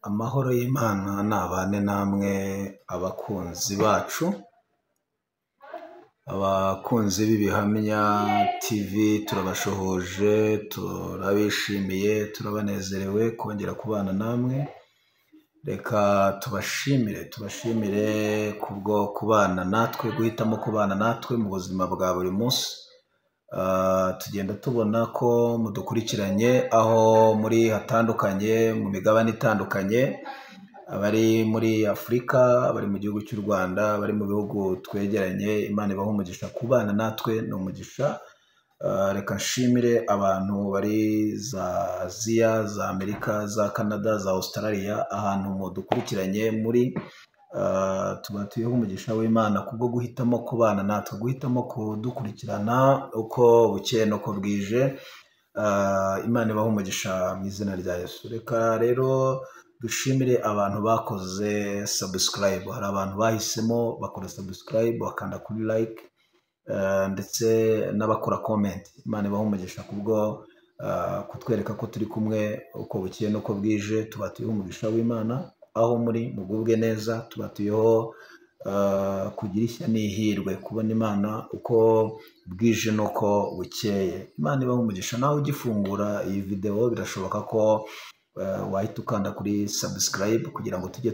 Amahoro y'Imana nabane namwe abakunzi bacu, abakunzi b'ibihamya TV, turabashohoje, turabishimiye, turabanezerewe kongera kubana namwe. Reka tubashimire kubwo kubana natwe, guhitamo kubana natwe mu buzima bwa buri munsi. Tugenda tubona ko mudukurikiranye aho muri hatandukanye, mu migabane itandukanye, abari muri Afurika, abari mu gihugu cy'u Rwanda, abari mu bihugu twegeranye. Imana ibahe umugisha. Kubana natwe ni umugisha. Reka nshimire abantu bari za Aziya, za Amerika, za Canada, za Australia, ahantu mudukurikiranye muri, tubatuyeho umugisha w'Imana kubwo guhitamo kubana natwe, guhitamo kudukurikirana uko bukeye n'uko bwije. Imana ibahe umugisha mu izina rya Yesu. Reka rero dushimire abantu bakoze subscribe. Hari abantu bahisemo bakora subscribe, bakanda kuri like, ndetse n'abakora comment. Imana ibahe umugisha kubwo kutwereka ko turi kumwe uko bukeye n'uko bwije. Tubatuyeho umugisha w'Imana aho muri, mugubwe neza. Tubatuyeho kugira ishya n'ihirwe, kubona Imana uko bwije n'uko bukeye. Imana ibahe umugisha. Nawe ugifungura iyi video birashoboka ko wahita ukanda kuri subscribe kugira ngo tujye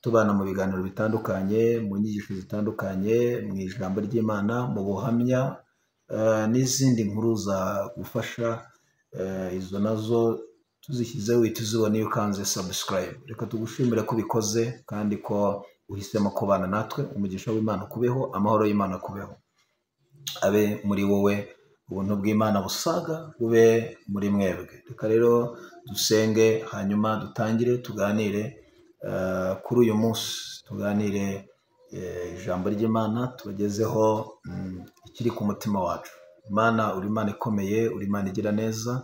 tubana mu biganiro bitandukanye, mu nyigisho zitandukanye, mu ijambo ry'Imana, mu buhamya, n'izindi nkuru za gufasha. Izo nazo tuzishyizeho uhita uzibona iyo ukanze subscribe. Reka tugushimire ko ubikoze kandi ko uhisemo kubana natwe. Umugisha w'Imana kubeho, amahoro y'Imana kubeho, abe muri wowe, ubuntu bw'Imana busaga bube muri mwebwe. Reka rero dusenge hanyuma dutangire tuganire kuri uyu munsi. Tuganire ijambo ry'Imana, tubagezeho ikiri ku mutima wacu. Imana, uri Imana ikomeye, uri Imana igira neza,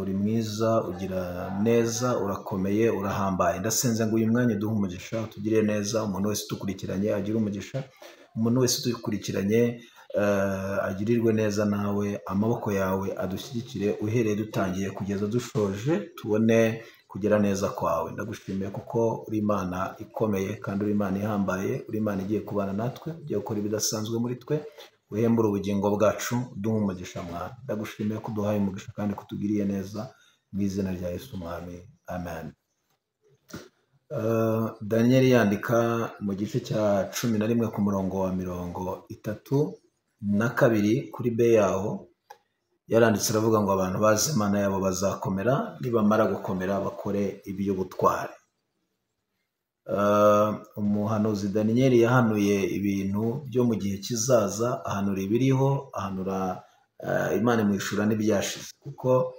uri mwiza, ugira neza, urakomeye, urahambaye. Ndasenze ngo uyu mwanya uduhe umugisha, utugirire neza. Umuntu wese udukurikiranye agire umugisha. Umuntu wese udukurikiranye agirirwe neza nawe. Amaboko yawe adushyigikire uhereye dutangiye kugeza dushoje, tubone kugira neza kwawe. Ndagushimiye kuko uri Imana ikomeye kandi uri Imana ihambaye, uri Imana igiye kubana natwe, ugiye gukora ibidasanzwe muri twe. Uhembure ubugingo bwacu, uduhe umugisha Mwana. Ndagushimiye ko uduhaye umugisha kandi kutugiriye neza, mu izina rya Yesu Mwami, amen. Daniel yandika mu gice cya 11 ku murongo wa 32 kuri B yaho, yaranditse aravuga ngo abantu bazi Imana yabo bazakomera, nibamara gukomera bakore iby'ubutware. Umuhanuzi Daniel yahanuye ibintu byo mu gihe kizaza, ahanura ibiriho, ahanura Imana imwishura n'ibyashize, kuko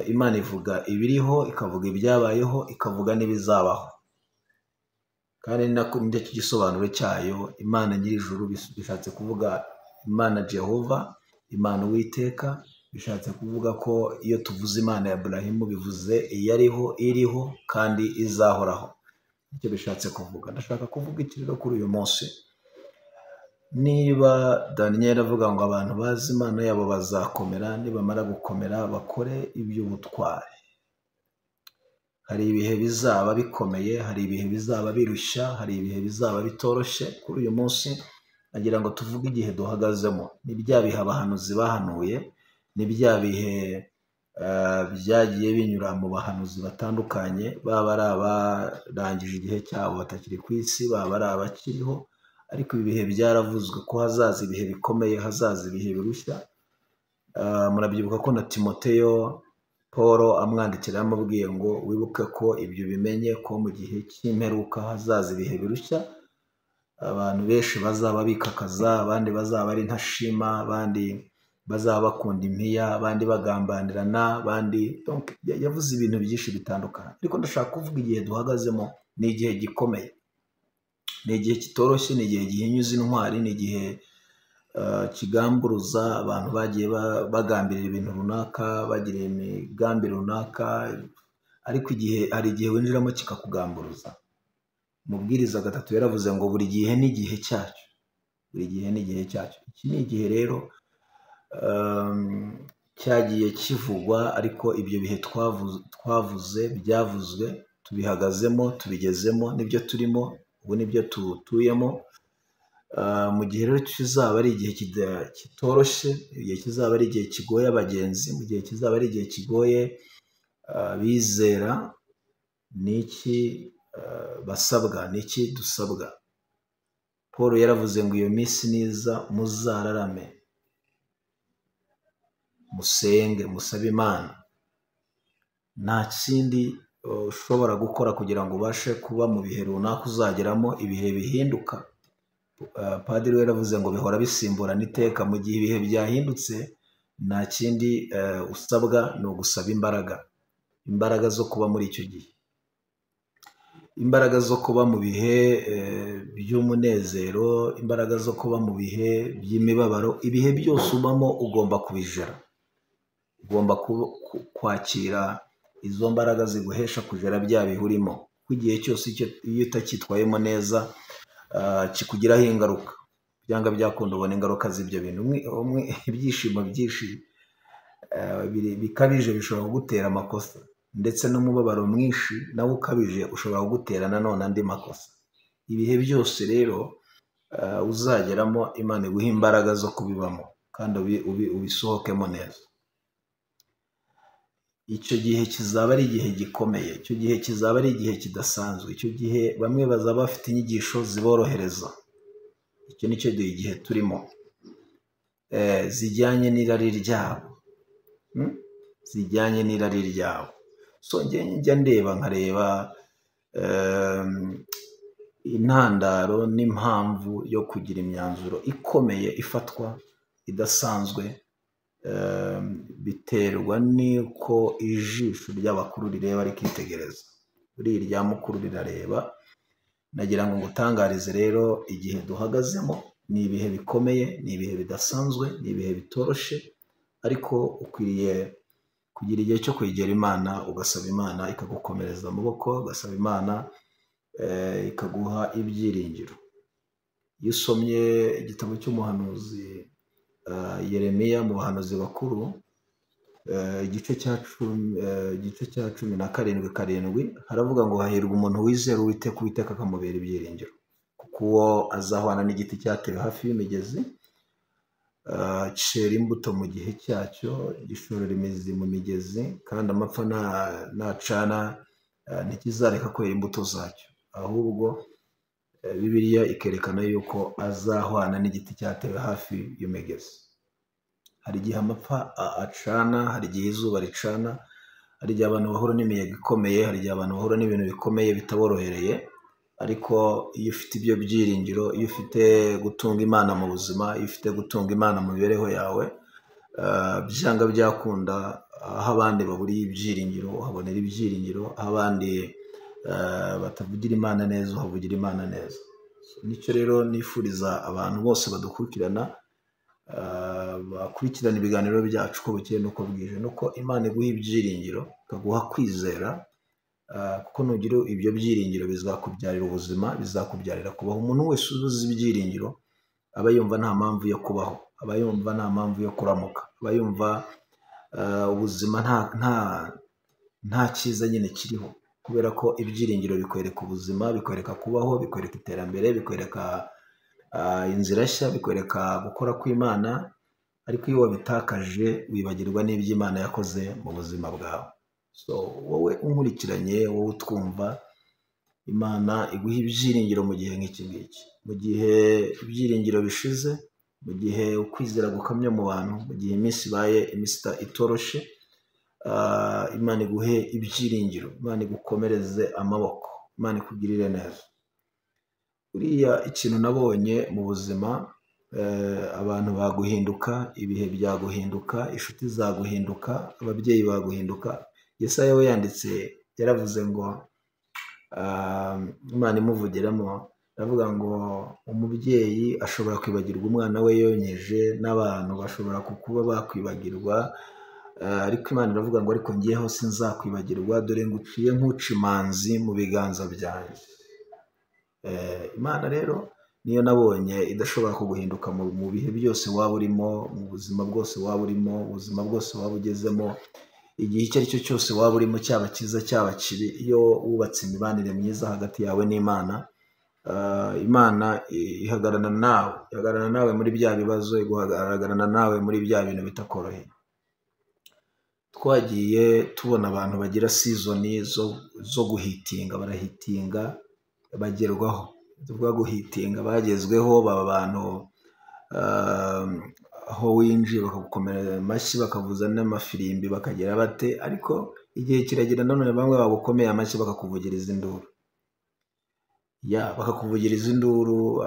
Imana ivuga ibiriho, ikavuga ibyabayeho, ikavuga n'ibizabaho. Kandi nicyo gisobanuro cyayo. Imana nyir'ijuru bishatse kuvuga Imana Jehova, Imana Uwiteka. Bishatse kuvuga ko iyo tuvuze Imana ya Aburahamu bivuze iyariho, iriho kandi izahoraho. Icyo bishatse kuvuga. Ndashaka kuvuga iki rero kuri uyu munsi? Niba Daniel avuga ngo abantu bazi Imana yabo bazakomera, nibamara gukomera bakore iby'ubutware. Hari ibihe bizaba bikomeye, hari ibihe bizaba birushya, hari ibihe bizaba bitoroshye. Kuri uyu munsi nagira ngo tuvuge igihe duhagazemo. Ni bya bihe abahanuzi bahanuye, ni bya bihe byagiye binyura mu bahanuzi batandukanye, baba ari abarangije igihe cyabo batakiri ku isi, baba ari abakiriho. Ariko ibi bihe byaravuzwe ko hazaza ibihe bikomeye, hazaza ibihe birushya. Murabyibuka ko na Timoteyo Paul amwandikira yamubwiye ngo wibuke ko ibyo bimenye ko mu gihe cy'imperuka hazaza ibihe birushya. Abantu benshi bazaba bikakaza, abandi bazaba ari ntashima, abandi bazaba bakunda impiya, abandi bagambanirana, abandi yavuze ibintu byinshi bitandukanye. Ariko ndashaka kuvuga igihe duhagazemo ni igihe gikomeye, ni igihe kitoroshye, ni igihe gihinyuza intwari, ni igihe kigamburuza. Abantu bagiye bagambirira ibintu runaka, bagira imigambi runaka, ariko hari igihe winjiramo kikakugamburuza. Umubwiriza 3 yaravuze ngo buri gihe n'igihe cyacyo, buri gihe n'igihe cyacyo. Iki ni igihe rero cyagiye kivugwa, ariko ibyo bihe byavuzwe tubihagazemo, tubigezemo, nibyo turimo ubu, nibyo tutuyemo. Mu gihe rero kizaba ari igihe kitoroshye, igihe kizaba ari igihe kigoye abagenzi, mu gihe kizaba ari igihe kigoye bizera, niki basabwa, niki dusabwa? Paul yaravuze ngo iyo minsi niza muzararame, musenge, musabe Imana. Nta kindi ushobora gukora kugira ngo ubashe kuba mu bihe runaka uzageramo. Ibihe bihinduka, padiri we yaravuze ngo bihora bisimburana iteka. Mu gihe ibihe byahindutse, nta kindi usabwa ni ugusaba imbaraga zo kuba muri icyo gihe, imbaraga zo kuba mu bihe by'umunezero, imbaraga zo kuba mu bihe by'imibabaro. Ibihe byose ubamo ugomba kubijera, ugomba kwakira izo mbaraga ziguhesha kujera bya bihe urimo. Kuko igihe cyose iyo utacyitwayemo neza kikugiraho ingaruka, byanga byakunda ubona ingaruka z'ibyo bintu. Ibyishimo byinshi bikabije bishobora kugutera amakosa, ndetse n'umubabaro mwinshi nawe ukabije ushobora kugutera nanone andi makosa. Ibihe byose rero uzageramo, Imana iguha imbaraga zo kubibamo kandi ubisohokemo neza. Icyo gihe kizaba ari igihe gikomeye, icyo gihe kizaba ari igihe kidasanzwe. Icyo gihe bamwe bazaba bafite inyigisho ziborohereza. Icyo nicyo gihe turimo, zijyanye n'irari ryabo, zijyanye n'irari ryabo. So njya ndeba nkareba intandaro n'impamvu yo kugira imyanzuro ikomeye ifatwa idasanzwe, biterwa n'uko ijisho ry'abakuru rireba rikitegereza. Buriya irya mukuru rirareba. Nagira ngo ngutangarize rero, igihe duhagazemo ni ibihe bikomeye, ni ibihe bidasanzwe, ni ibihe bitoroshe, ariko ukwiriye kugira igihe cyo kwegera Imana, ugasaba Imana ikagukomereza amaboko, ugasaba Imana ikaguha ibyiringiro. Iyo usomye igitabo cy'umuhanuzi Yeremiya, mu bahanuzi bakuru, igice cya 17:7, haravuga ngo hahirwa umuntu wizera Uwiteka, Uwiteka akamubera ibyiringiro, kuko uwo azahwana n'igiti cyatewe hafi y'imigezi, cyera imbuto mu gihe cyacyo, gishorera imizi mu migezi, kandi amapfa nacana ntikizareka kwera imbuto zacyo. Ahubwo Bibiliya ikerekana yuko azahwana n'igiti cyatewe hafi y'imigezi. Hari igihe amapfa acana, hari igihe izuba ricana, hari igihe abantu bahura n'imiyaga ikomeye, hari igihe abantu bahura n'ibintu bikomeye bitaborohereye, ariko iyo ufite ibyo byiringiro, iyo ufite gutunga Imana mu buzima, iyo ufite gutunga Imana mu mibereho yawe, byanga byakunda, aho abandi baburiye ibyiringiro uhabonera ibyiringiro, aho abandi batavugira Imana neza uhavugira Imana neza. Nicyo rero nifuriza abantu bose badukurikirana, bakurikirana ibiganiro byacu uko bukeye n'uko bwije, nuko Imana iguha ibyiringiro, ikaguha kwizera, kuko nugira ibyo byiringiro bizakubyarira ubuzima, bizakubyarira kubaho. Umuntu wese ubuze ibyiringiro aba yumva nta mpamvu yo kubaho, aba yumva nta mpamvu yo kuramuka, aba yumva ubuzima nta cyiza nyine kiriho, kubera ko ibyiringiro bikwereka ubuzima, bikwereka kubaho, bikwereka iterambere, bikwereka inzira nshya, bikwereka gukora kw'Imana. Ariko iyo wabitakaje wibagirwa n'ibyo Imana yakoze mu buzima bwawe. So wowe unkurikiranye, wowe utwumva, Imana iguha ibyiringiro mu gihe nk'iki ngiki. Mu gihe ibyiringiro bishize, mu gihe ukwizera gukamye mu bantu, mu gihe iminsi ibaye iminsi itoroshe, Imana iguhe ibyiringiro, Imana igukomereze amaboko, Imana ikugirire neza. Uriya ikintu nabonye mu buzima, abantu baguhinduka, ibihe byaguhinduka, inshuti zaguhinduka, ababyeyi baguhinduka. Yesaya we yanditse, yaravuze ngo, Imana imuvugiramo, aravuga ngo umubyeyi ashobora kwibagirwa umwana we yonyeje, n'abantu bashobora kuba bakwibagirwa, ariko Imana iravuga ngo ariko ngiyeho sinzakwibagirwa, dore nguciye nk'uca imanzi mu biganza byanjye. Imana rero niyo nabonye idashobora kuguhinduka mu bihe byose waba urimo, mu buzima bwose waba urimo, ubuzima bwose waba ugezemo, igihe icyo ari cyo cyose waba urimo, cyaba cyiza cyaba kibi. Iyo wubatse imibanire myiza hagati yawe n'Imana, Imana ihagararana nawe muri bya bibazo, igahagararana nawe muri bya bintu bitakoroheye. Twagiye tubona abantu bagira sizoni zo guhitinga, barahitinga bagerwaho. Tuvuga guhitinga, bagezweho, baba abantu aho winjiye bakagukomera amashyi, bakavuza n'amafirimbi, bakagira bate, ariko igihe kiragira nanone bamwe bagukomeye amashyi bakakuvugiriza induru. Bakakuvugiriza induru,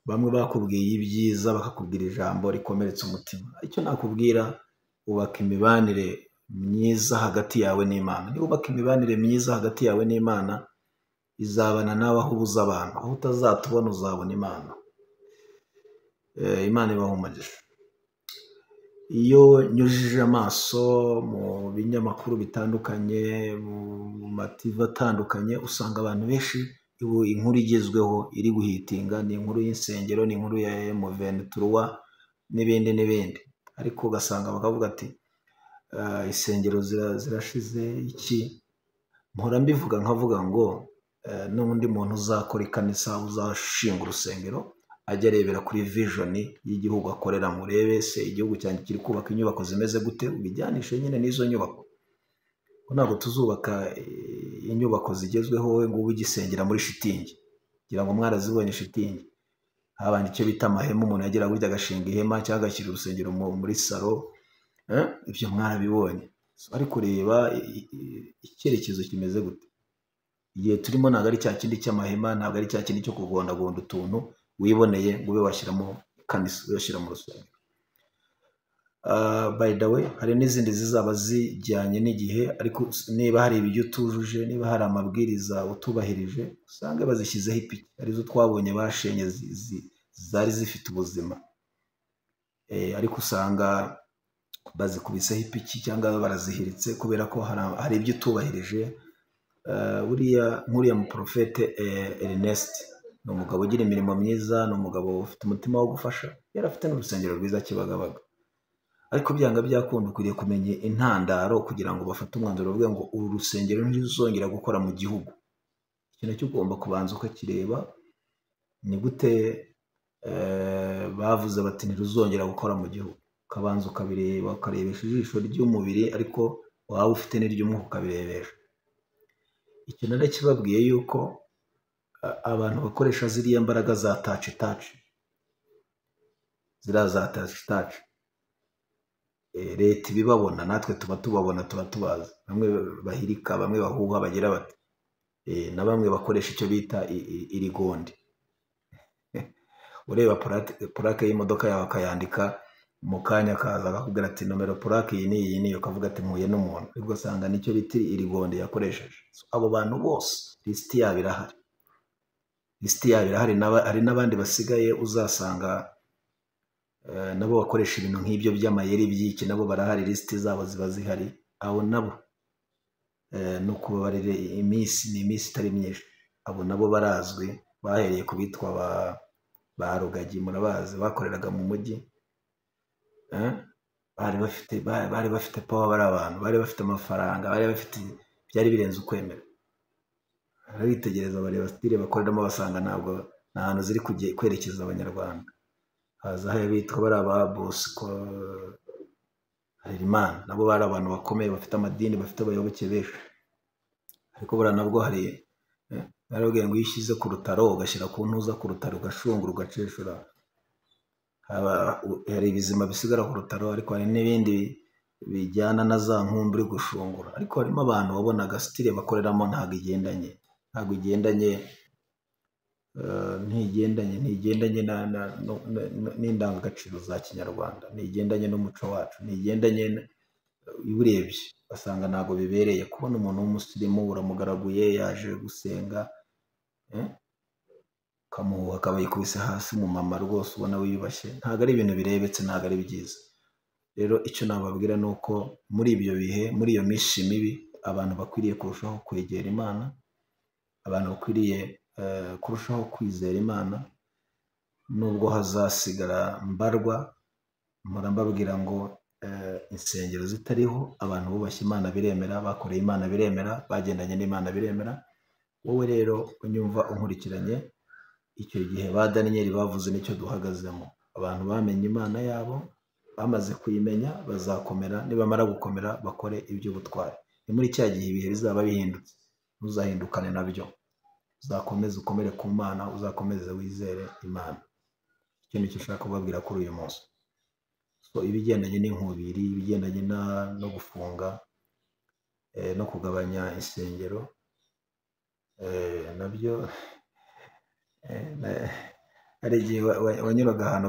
bamwe bakubwiye ibyiza bakakubwira ijambo rikomeretsa umutima. Icyo nakubwira, ubaka imibanire myiza hagati yawe n'Imana. Niba ubaka imibanire myiza hagati yawe n'Imana, izabana nawe aho ubuze abantu. Aho utazatubona uzabona Imana. Imana ibaha umugisha. Iyo nyujije amaso mu binyamakuru bitandukanye, mu mativi atandukanye, usanga abantu benshi inkuru igezweho iri guhitinga ni inkuru y'insengero, ni inkuru ya M23 n'ibindi, ariko ugasanga bakavuga ati insengero zirashize iki. Mpora mbivuga nkavuga ngo n'undi muntu uzakora ikanisa, uzashinga urusengero, ajya arebera kuri vision y'igihugu akorera. Murebe se igihugu cyanjye kiri kubaka inyubako zimeze gute, ubijyanishe nyine n'izo nyubako. Ntabwo tuzubaka inyubako zigezweho wowe ngo ugisengera muri shitingi. Ngira ngo mwarazibonye shitingi, habandi icyo bita amahema, umuntu yagira burya agashinga ihema cyangwa agashyira urusengero muri salo. Ibyo mwarabibonye. Ari kureba icyerekezo kimeze gute. Igihe turimo ntabwo ari cya kindi cy'amahema, ntabwo ari cya kindi cyo kugondagonda utuntu wiboneye ngo ube washyiramo kanisa, uyashyira mu rusengero. By the way, hari n'izindi zizaba zijyanye n'igihe, ariko niba hari ibyo utujuje, niba hari amabwiriza utubahirije, usange bazishyizeho ipiki. Arizo twabonye bashenye zari zifite ubuzima, ariko usanga bazikubiseho ipiki cyangwa barazihiritse kubera ko hari ibyo utubahirije. Nk'uriya muprofete Ernest ni umugabo ugira imirimo myiza, ni umugabo ufite umutima wo gufasha, yari afite n'urusengero rwiza Kibagabaga. Ariko byanga byakunda ukwiriye kumenya intandaro kugira ngo bafate umwanzuro bavuge ngo uru rusengero ntiruzongera gukora mu gihugu. Ikintu cyo ugomba kubanza ukakireba, ni gute bavuze bati ntiruzongera gukora mu gihugu. Ukabanza ukabireba, ukarebesha ijisho ry'umubiri, ariko waba ufite n'iry'umwuka ukabirebesha. Icyo narakibabwiye yuko abantu bakoresha ziriya mbaraga za taci, ziriya za taci, leta ibibabona, natwe tuba tubabona, tuba tubazi. Bamwe bahirika, bamwe bahuha, bagira bati na bamwe bakoresha icyo bita irigondi. Ureba purake y'imodoka yawe akayandika, mu kanya akaza akakubwira ati nomero purake iyi n'iyi, ukavuga ati mpuye n'umuntu. Ubwo usanga nicyo bita irigondi yakoresheje. Abo bantu bose lisiti yabo irahari. Hari n'abandi basigaye uzasanga nabo bakoresha ibintu nk'ibyo by'amayeri by'iki, nabo barahari, lisiti zabo ziba zihari. Abo nabo no kubabarira iminsi, ni iminsi itari myinshi. Abo nabo barazwi, bahereye ku bitwa ba Rugagi, murabazi, bakoreraga mu mujyi. Bari bafite power, bari abantu bari bafite amafaranga, bari bafite, byari birenze ukwemera. Barabitegereza, bareba style bakoreramo, basanga ntabwo nta hantu ziri kwerekeza abanyarwanda. Haza aho bitwa bari aba Bosco, Harerimana, nabo bari abantu bakomeye, bafite amadini, bafite abayoboke benshi. Ariko buriya nabwo hari narabwiye ngo iyo ushyize ku rutaro ugashyira ku ntuza ku rutaro, ugashungura, ugaceshura, hari ibizima bisigara ku rutaro, ariko hari n'ibindi bijyana na za nkumbi uri gushungura. Ariko harimo abantu wabonaga style bakoreramo ntigendanye n'indangagaciro za Kinyarwanda, ntigendanye n'umuco wacu, ntigendanye. Urebye basanga ntabwo bibereye. Kubona umuntu w'umusirimu uramugaraguye, yaje gusenga, ukamuhuha, akaba yikubise hasi, umumama rwose ubona wiyubashye, ntabwo ari ibintu birebetse, ntabwo ari byiza. Rero icyo nababwira ni uko muri ibyo bihe, muri iyo minsi mibi, abantu bakwiriye kurushaho kwegera Imana, abantu bakwiriye kurushaho kwizera Imana, nubwo hazasigara mbarwa. Mpora mbabwira ngo insengero zitariho, abantu bubashye Imana biremera, bakoreye Imana biremera, bagendanye n'Imana biremera. Wowe rero unyumva unkurikiranye, icyo gihe ba Daniyeli bavuze nicyo duhagazemo. Abantu bamenye Imana yabo, bamaze kuyimenya bazakomera, nibamara gukomera bakore iby'ubutwari. Ni muri cya gihe ibihe bizaba bihindutse, ntuzahindukane nabyo. Uzakomeze ukomere ku Mana, uzakomeze wizere Imana. Icyo nicyo ushaka kubabwira kuri uyu munsi. So ibigendanye n'inkubiri, ibigendanye no gufunga no kugabanya insengero, nabyo hari igihe wanyuraga ahantu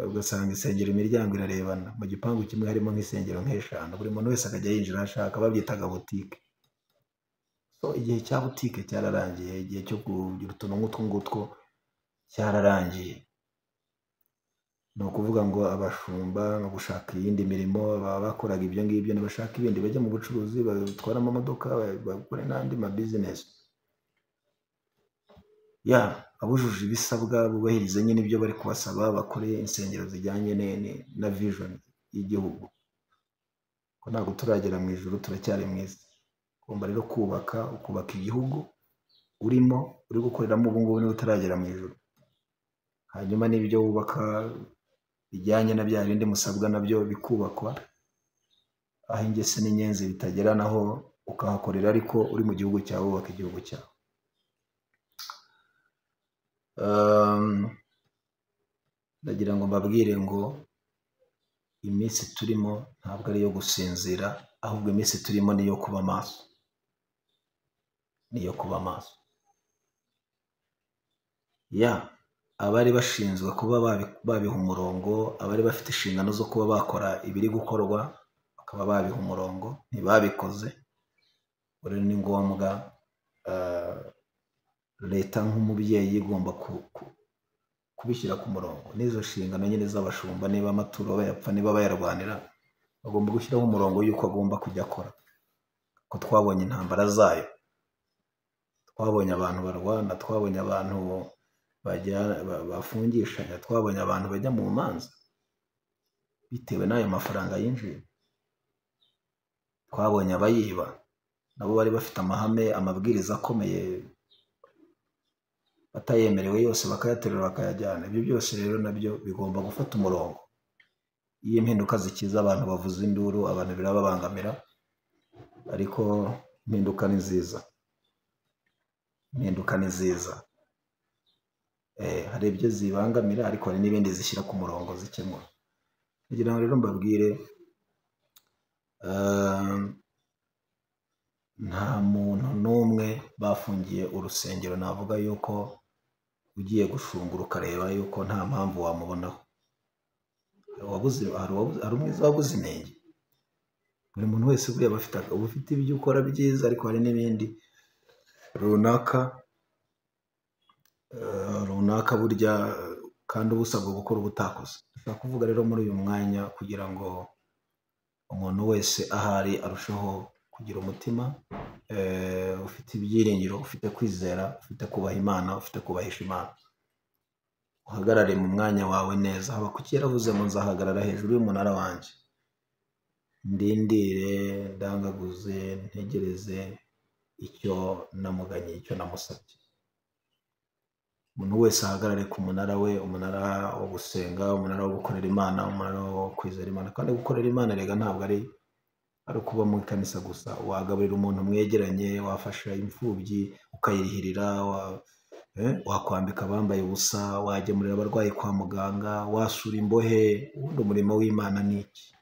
ugasanga insengero imiryango irarebana, mu gipangu kimwe harimo nk'insengero nk'eshanu, buri muntu wese akajya yinjira aho ashaka, babyitaga butike. So igihe cya butike cyararangiye, igihe cyo kugira utuntu nk'utwo ngutwo cyararangiye. Ni ukuvuga ngo abashumba no gushaka iyindi mirimo, baba bakoraga ibyo ngibyo, ntibashaka ibindi, bajya mu bucuruzi, batwara amamodoka, bakora n'andi mabizinesi. Abujuje ibisabwa bubahirize nyine ibyo bari kubasaba, bakore insengero zijyanye na vision y'igihugu. Ko ntabwo turagera mu ijuru, turacyari mu isi. Ugomba rero ukubaka igihugu urimo, uri gukoreramo ubu ngubu, niba utaragera mu ijuru. Hanyuma n'ibyo wubaka bijyanye na bya bindi musabwa nabyo bikubakwa, aho ingese n'inyenzi bitagera naho ukahakorera, ariko uri mu gihugu cyawe, wubaka igihugu cyawe. Ndagira ngo mbabwire ngo iminsi turimo ntabwo ari iyo gusinzira, ahubwo iminsi turimo ni iyo kuba maso. Niyo kuba maso. Abari bashinzwe kuba babiha umurongo, abari bafite inshingano zo kuba bakora ibiri gukorwa, bakaba babiha umurongo, ntibabikoze. Rero ni ngombwa leta nk'umubyeyi igomba kubishyira ku murongo. N'izo nshingano nyine z'abashumba, niba amaturo bayapfa, niba bayarwanira, bagomba gushyiraho umurongo y'uko agomba kujya akora. Ko twabonye intambara zayo, twabonye abantu barwana, twabonye abantu bafungishanya, twabonye abantu bajya mu manza bitewe n'ayo mafaranga yinjiye. Twabonye abayiba nabo bari bafite amahame, amabwiriza akomeye, batayemerewe yose bakayaterura bakayajyana. Ibyo byose rero nabyo bigomba gufata umurongo. Iyo impinduka zikiza, abantu bavuza induru, abantu birababangamira, ariko impinduka ni nziza. Impinduka ni nziza. Hari ibyo zibangamira, ariko hari n'ibindi zishyira ku murongo zikemura. Kugira ngo rero mbabwire, nta muntu n'umwe bafungiye urusengero navuga yuko ugiye gushungura ukareba yuko nta mpamvu wamubonaho. Hari umwiza wabuze inenge. Buri muntu wese buriya uba ufite ibyo ukora byiza, ariko hari n'ibindi runaka burya kandi uba usabwa gukora ubutakoze. Ndashaka kuvuga rero muri uyu mwanya kugira ngo umuntu wese ahari arusheho kugira umutima ufite ibyiringiro, ufite kwizera, ufite kubaha Imana, ufite kubahisha Imana. Uhagarare mu mwanya wawe neza. Habakuki yaravuze ngo nzahagarara hejuru y'umunara wanjye, ndindire, ndangaguze, ntegereze icyo namuganye, icyo namusabye. Umuntu wese ahagarare ku munara we, umunara wo gusenga, umunara wo gukorera Imana, umunara wo kwizera Imana. Kandi gukorera Imana rega ntabwo ari ukuba mu ikanisa gusa. Wagaburira umuntu mwegeranye, wafasha imfubyi ukayirihirira, wakwambika abambaye ubusa, wagemurira abarwayi kwa muganga, wasura imbohe. Ubundi umurimo w'Imana ni iki?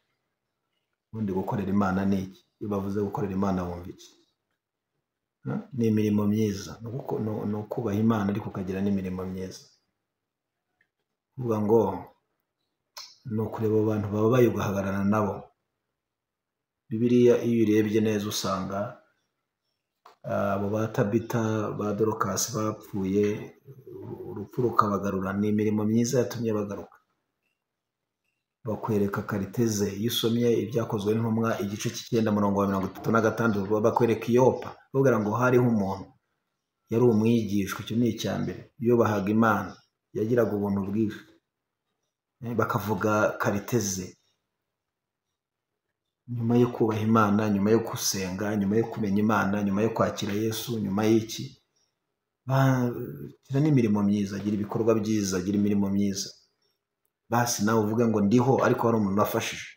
Ubundi gukorera Imana ni iki? Iyo bavuze gukorera Imana wumva iki? Ni imirimo myiza. Ni ukubaha Imana ariko ukagira n'imirimo myiza. Kuvuga ngo ni ukureba abantu bababaye ugahagararana nabo. Bibiliya iyo urebye neza usanga abo ba Tabita, ba Dorokasi bapfuye, urupfu rukabagarura. Ni imirimo myiza yatumye bagaruka. Bakwereka kariteze. Iyo usomye ibyakozwe n'intumwa igice cy'9:36, bakwereka Yopa, bavuga ngo hariho umuntu yari umwigishwa, icyo ni icya mbere. Yubahaga Imana, yagiraga ubuntu bwinshi, bakavuga karite ze. Nyuma yo kubaha Imana, nyuma yo gusenga, nyuma yo kumenya Imana, nyuma yo kwakira Yesu, nyuma y'iki, bagira n'imirimo myiza, agira ibikorwa byiza, agira imirimo myiza. Basi nawe uvuge ngo ndiho ariko hari umuntu wafashije.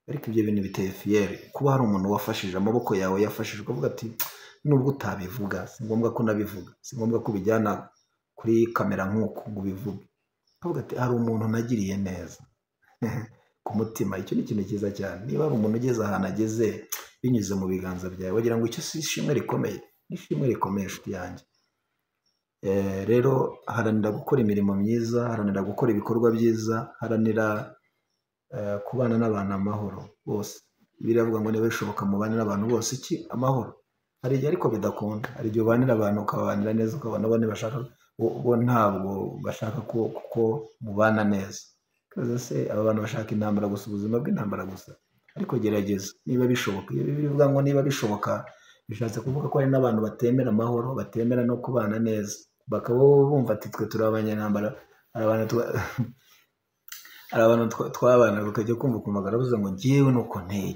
Ariko ibyo bintu biteye fiyeri, kuba hari umuntu wafashije, amaboko yawe yafashije, ukavuga ati nubwo utabivuga, si ngombwa ko nabivuga, si ngombwa ko bijyana kuri kamera nk'uko ngo ubivuge. Ukavuga ati hari umuntu nagiriye neza ku mutima. Icyo ni ikintu cyiza cyane. Niba hari umuntu ugeze ahantu ageze binyuze mu biganza byawe, wagira ngo icyo si ishimwe rikomeye? Ni ishimwe rikomeye, inshuti yanjye. Rero haranira gukora imirimo myiza, haranira gukora ibikorwa byiza, haranira kubana n'abantu amahoro bose. Biravuga ngo niba bishoboka mubane n'abantu bose iki amahoro. Hari igihe ariko bidakunda, hari igihe ubanira abantu ukabanira neza, ukabona bo ntibashaka, bo ntabwo bashaka ko mubana neza. Kaza se aba bantu bashaka intambara gusa, ubuzima bw'intambara gusa. Ariko gerageza niba bishoboka. Iyo bivuga ngo niba bishoboka, bishatse kuvuga ko hari n'abantu batemera amahoro, batemera no kubana neza, bakaba bumva ati twe turi abanyantambara. Hari abantu twabana bakajya kumva ku magara bavuze ngo ngewe nuko nteye,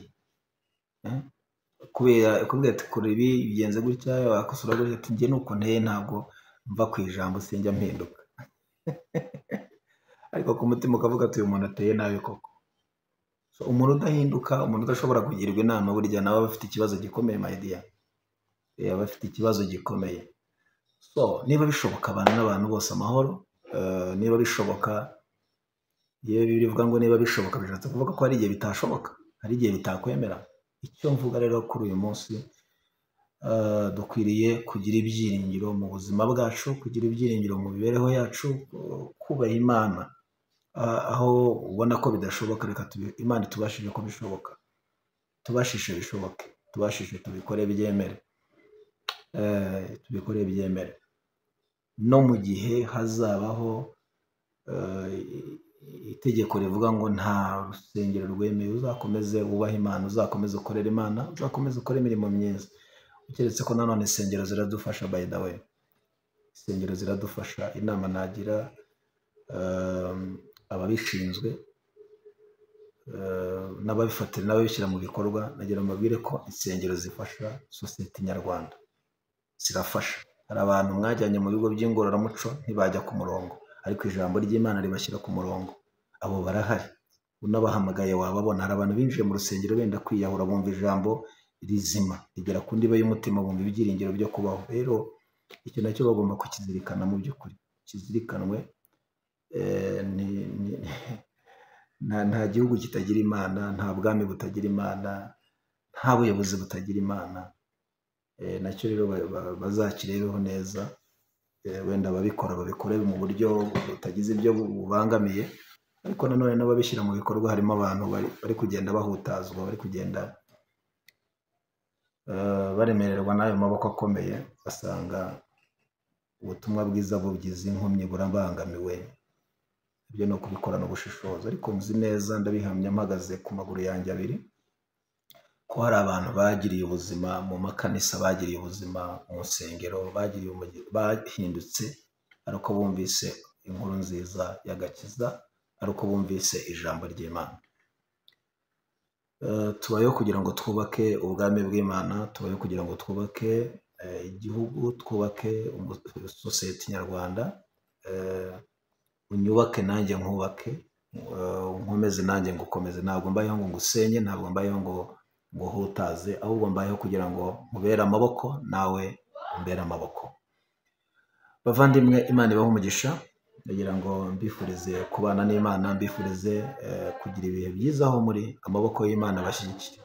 kubera ati kuri ibi bigenze gutya, wakosora gutya, ati ngewe nuko nteye, ntabwo mva ku ijambo, sinjya mpinduka. Ariko ku mutima ukavuga ati uyu muntu ateye nabi koko. Umuntu udahinduka, umuntu udashobora kugirwa inama, burya nawe aba afite ikibazo gikomeye, my dear. Aba afite ikibazo gikomeye. Niba bishoboka abantu n'abantu bose amahoro, niba bishoboka, iyo bivuga ngo niba bishoboka, bishatse kuvuga ko hari igihe bitashoboka, hari igihe bitakwemera. Icyo mvuga rero kuri uyu munsi, dukwiriye kugira ibyiringiro mu buzima bwacu, kugira ibyiringiro mu mibereho yacu, kubaha Imana aho ubona ko bidashoboka. Reka Imana itubashije ko bishoboka, tubashishe bishoboke, tubashishe tubikore byemere, tubikore byemere. No mu gihe hazabaho itegeko rivuga ngo nta rusengero rwemeye, uzakomeze wubahe Imana, uzakomeze ukorera Imana, uzakomeze ukore imirimo myiza. Keretse ko nanone insengero ziradufasha, by the way, insengero ziradufasha. Inama nagira ababishinzwe n'ababifatira n'ababishyira mu bikorwa, nagira mbabwire ko insengero zifasha sosiyete nyarwanda, zirafasha. Hari abantu mwajyanye mu bigo by'ingororamuco ntibajya ku murongo, ariko ijambo ry'Imana ribashyira ku murongo. Abo barahari, unabahamagaye wababona. Hari abantu binjiye mu rusengero benda kwiyahura, bumva ijambo rizima rigera ku ndiba y'umutima, bumva ibyiringiro byo kubaho. Rero icyo nacyo bagomba kukizirikana, mu by'ukuri kizirikanwe. Nta gihugu kitagira Imana, nta bwami butagira Imana, nta buyobozi butagira Imana. Nacyo rero bazakirebeho neza. Wenda ababikora babikore mu buryo butagize ibyo bubangamiye, ariko nanone n'ababishyira mu bikorwa harimo abantu bari kugenda bahutazwa, bari kugenda baremererwa n'ayo maboko akomeye, basanga ubutumwa bwiza bugize inkomyi burabangamiwe. Ibyo ni ukubikorana ubushishozi. Ariko nzi neza, ndabihamya mpagaze ku maguru yanjye abiri, ko hari abantu bagiriye ubuzima mu makanisa, bagiriye ubuzima mu nsengero, bahindutse ari uko bumvise inkuru nziza y'agakiza, ari uko bumvise ijambo ry'Imana. Tubayeho kugira ngo twubake ubwami bw'Imana, tubayeho kugira ngo twubake igihugu, twubake sosiyete nyarwanda. Unyubake nanjye nkubake, nkomeze nanjye ngukomeze. Ntabwo mbayeho ngo ngusenye, ntabwo mbayeho ngo hutaze, ahubwo mbayeho kugira ngo mubere amaboko, nawe umbere amaboko. Bavandimwe, Imana ibahe umugisha. Ndagira ngo mbifurize kubana n'Imana, mbifurize kugira ibihe byiza aho muri. Amaboko y'Imana abashyigikire.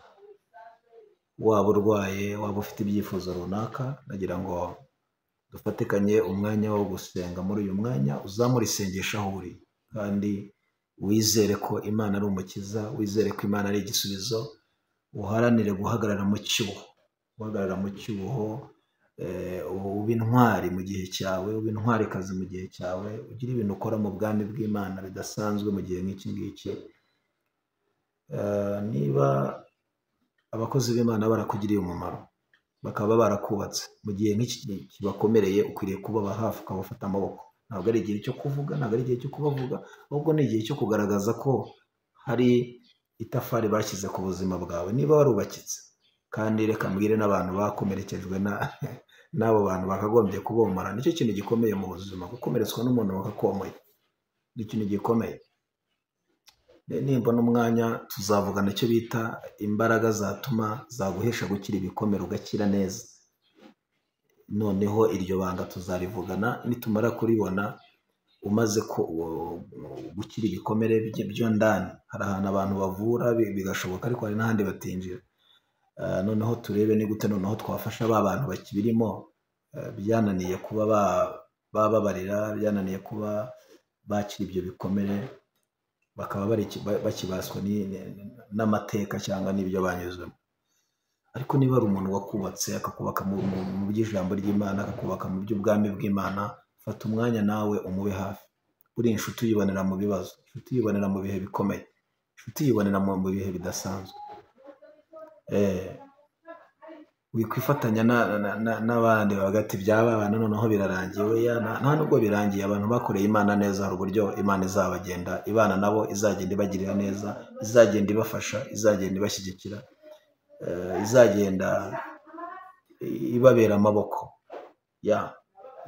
Waba urwaye, waba ufite ibyifuzo runaka, ndagira ngo dufatikanye umwanya wo gusenga. Muri uyu mwanya uzamura isengesho aho uri, kandi wizere ko Imana ari umukiza, wizere ko Imana ari igisubizo. Uharanire guhagarara mu cyuho, guhagarara mu cyuho, uba intwari mu gihe cyawe, uba intwarikazi mu gihe cyawe. Ugira ibintu ukora mu bwami bw'Imana bidasanzwe mu gihe nk'iki ngiki. Niba abakozi b'Imana barakugiriye umumaro, bakaba barakubatse. Mu gihe nk'iki kibakomereye ukwiriye kubaba hafi ukabafata amaboko. Ntabwo ari igihe cyo kuvuga, ntabwo ari igihe cyo kubavuga, ahubwo ni igihe cyo kugaragaza ko hari itafari bashyize ku buzima bwawe niba warubakitse. Kandi reka mbwire n'abantu bakomerekejwe n'abo bantu bakagombye kubomora. Nicyo kintu gikomeye mu buzima, gukomeretswa n'umuntu wakakomoye ni ikintu gikomeye. Nimbona umwanya tuzavugana icyo bita imbaraga zatuma zaguhesha gukira ibikomere ugakira neza. Noneho iryo banga tuzarivugana nitumara kuribona. Umaze gukira ibikomere byo ndani, hari ahantu abantu bavura bigashoboka, ariko hari n'ahandi batinjira. Noneho turebe ni gute noneho twafasha ba bantu bakibirimo, byananiye kuba bababarira, byananiye kuba bakira ibyo bikomere, bakaba bakibaswa n'amateka cyangwa n'ibyo banyuzemo. Ariko niba ari umuntu wakubatse, akakubaka mu by'ijambo ry'Imana, akakubaka mu by'ubwami bw'Imana, fata umwanya nawe umube hafi. Uri inshuti uyibonera mu bibazo, inshuti uyibonera mu bihe bikomeye, inshuti uyibonera mu bihe bidasanzwe. Wikwifatanya n'abandi bagati byaba abantu noneho birarangiye. Nta nubwo birangiye. Abantu bakoreye Imana neza, hari uburyo Imana izabagenda ibana nabo, izagenda ibagirira neza, izagenda ibafasha, izagenda ibashyigikira, izagenda ibabera amaboko.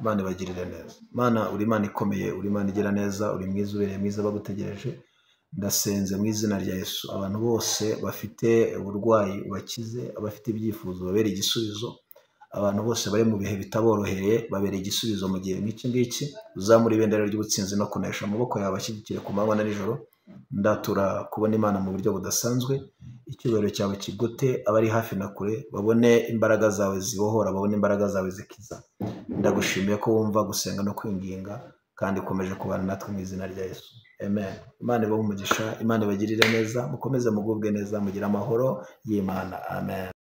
Imana ibagirire neza. Imana, uri Imana ikomeye, uri Imana igira neza, uri mwiza, ubereye mwiza, bagutegereje. Ndasenze mu izina rya Yesu, abantu bose bafite uburwayi ubakize, abafite ibyifuzo babere igisubizo, abantu bose bari mu bihe bitaboroheye babere igisubizo mu gihe nk'iki ngiki. Uzamura ibendera ry'ubutsinzi no kunesha, amaboko yawe ashyigikire ku manywa na nijoro. Ndatura kubona Imana mu buryo budasanzwe. Icyubahiro cyawe kigote abari hafi na kure, babone imbaraga zawe zibohora, babone imbaraga zawe zikiza. Ndagushimiye ko wumva gusenga no kwinginga, kandi ukomeje kubana natwe mu izina rya Yesu. Amen. Imana ibahe umugisha, Imana ibagirire neza, mukomeze mugubwe neza, mugire amahoro y'Imana. Amen.